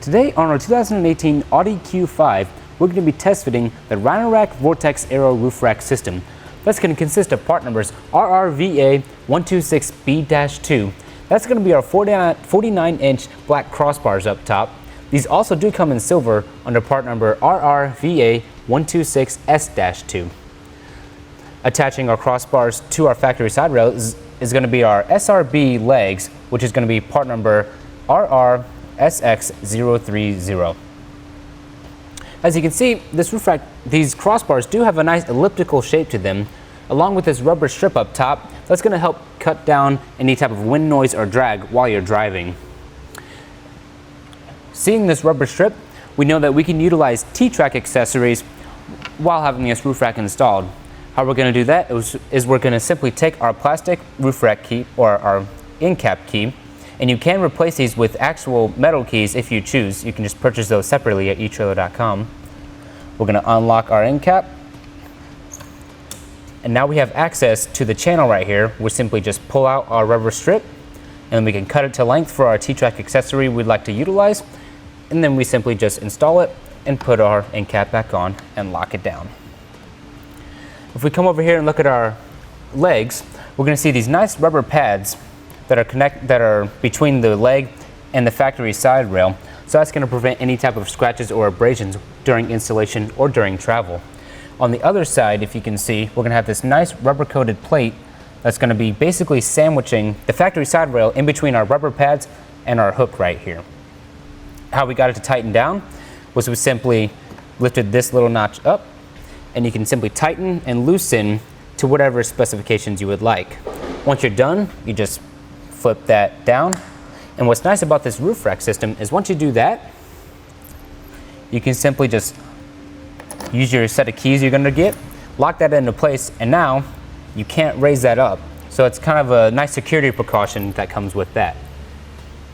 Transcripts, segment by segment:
Today on our 2018 Audi Q5, we're going to be test fitting the Rhino Rack Vortex Aero Roof Rack system. That's going to consist of part numbers RRVA126B-2. That's going to be our 49-inch black crossbars up top. These also do come in silver under part number RRVA126S-2. Attaching our crossbars to our factory side rail is going to be our SRB legs, which is going to be part number RRSX030. As you can see, these crossbars do have a nice elliptical shape to them, along with this rubber strip up top. That's going to help cut down any type of wind noise or drag while you're driving. Seeing this rubber strip, we know that we can utilize T-track accessories while having this roof rack installed. How we're going to do that is we're going to simply take our plastic roof rack key or our end cap key, and you can replace these with actual metal keys if you choose. You can just purchase those separately at etrailer.com. We're going to unlock our end cap, and now we have access to the channel right here. We simply just pull out our rubber strip, and we can cut it to length for our T-track accessory we'd like to utilize, and then we simply just install it and put our end cap back on and lock it down. If we come over here and look at our legs, we're going to see these nice rubber pads that are between the leg and the factory side rail. So that's going to prevent any type of scratches or abrasions during installation or during travel. On the other side, if you can see, we're going to have this nice rubber coated plate that's going to be basically sandwiching the factory side rail in between our rubber pads and our hook right here. How we got it to tighten down was we simply lifted this little notch up, and you can simply tighten and loosen to whatever specifications you would like. Once you're done, you just flip that down. And what's nice about this roof rack system is once you do that, you can simply just use your set of keys you're gonna get, lock that into place, and now you can't raise that up. So it's kind of a nice security precaution that comes with that.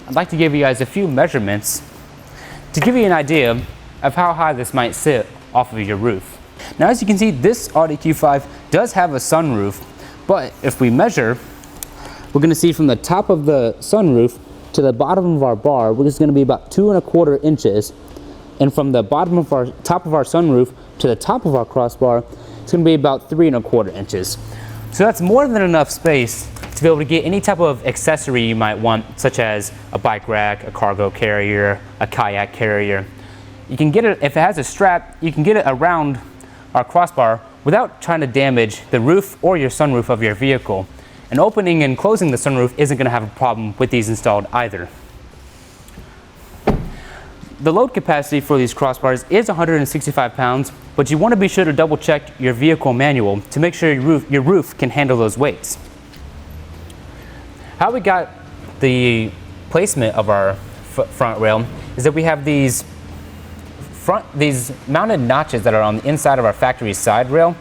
I'd like to give you guys a few measurements to give you an idea of how high this might sit off of your roof. Now, as you can see, this Audi Q5 does have a sunroof, but if we measure, we're going to see from the top of the sunroof to the bottom of our bar, which is going to be about 2¼ inches, and from the bottom of our top of our sunroof to the top of our crossbar, it's going to be about 3¼ inches. So that's more than enough space to be able to get any type of accessory you might want, such as a bike rack, a cargo carrier, a kayak carrier. You can get it, if it has a strap, you can get it around our crossbar without trying to damage the roof or your sunroof of your vehicle. And opening and closing the sunroof isn't going to have a problem with these installed either. The load capacity for these crossbars is 165 pounds, but you want to be sure to double check your vehicle manual to make sure your roof can handle those weights. How we got the placement of our front rail is that we have these mounted notches that are on the inside of our factory side rail,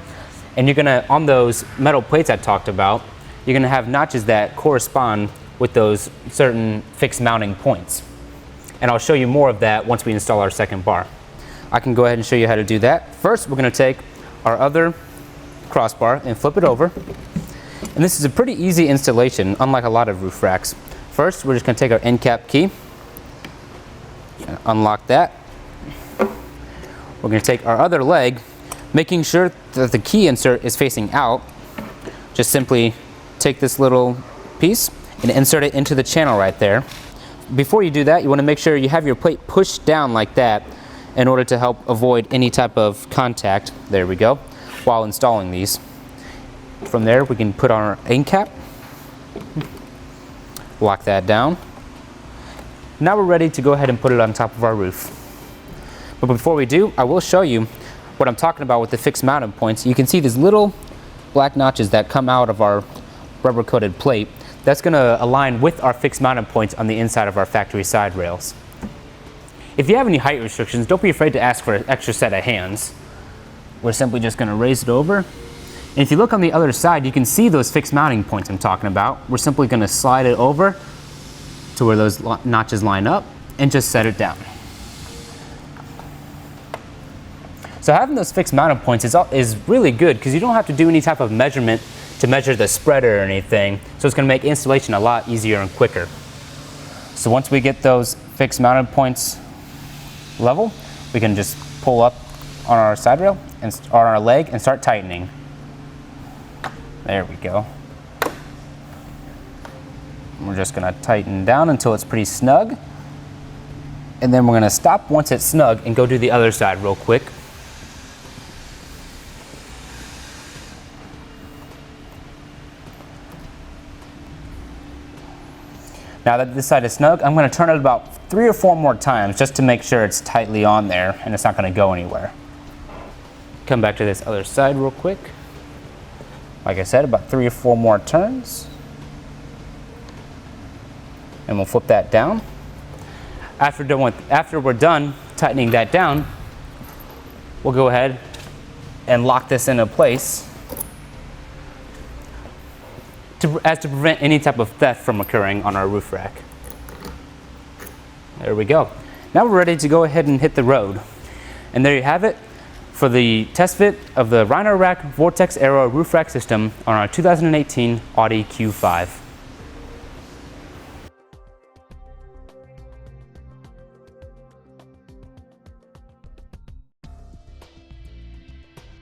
and you're gonna, on those metal plates I talked about, you're gonna have notches that correspond with those certain fixed mounting points. And I'll show you more of that once we install our second bar. I can go ahead and show you how to do that. First, we're gonna take our other crossbar and flip it over. And this is a pretty easy installation, unlike a lot of roof racks. First, we're just gonna take our end cap key, and unlock that. We're going to take our other leg, making sure that the key insert is facing out. Just simply take this little piece and insert it into the channel right there. Before you do that, you want to make sure you have your plate pushed down like that in order to help avoid any type of contact. There we go, while installing these. From there, we can put on our end cap, lock that down. Now we're ready to go ahead and put it on top of our roof. But before we do, I will show you what I'm talking about with the fixed mounting points. You can see these little black notches that come out of our rubber coated plate. That's going to align with our fixed mounting points on the inside of our factory side rails. If you have any height restrictions, don't be afraid to ask for an extra set of hands. We're simply just going to raise it over. And if you look on the other side, you can see those fixed mounting points I'm talking about. We're simply going to slide it over to where those notches line up and just set it down. So having those fixed mounting points is really good because you don't have to do any type of measurement to measure the spreader or anything. So it's going to make installation a lot easier and quicker. So once we get those fixed mounted points level, we can just pull up on our side rail and on our leg and start tightening. There we go. We're just gonna tighten down until it's pretty snug. And then we're gonna stop once it's snug and go do the other side real quick. Now that this side is snug, I'm gonna turn it about 3 or 4 more times just to make sure it's tightly on there and it's not gonna go anywhere. Come back to this other side real quick. Like I said, about 3 or 4 more turns. And we'll flip that down. After we're done tightening that down, we'll go ahead and lock this into place to prevent any type of theft from occurring on our roof rack. There we go. Now we're ready to go ahead and hit the road. And there you have it for the test fit of the Rhino Rack Vortex Aero Roof Rack system on our 2018 Audi Q5.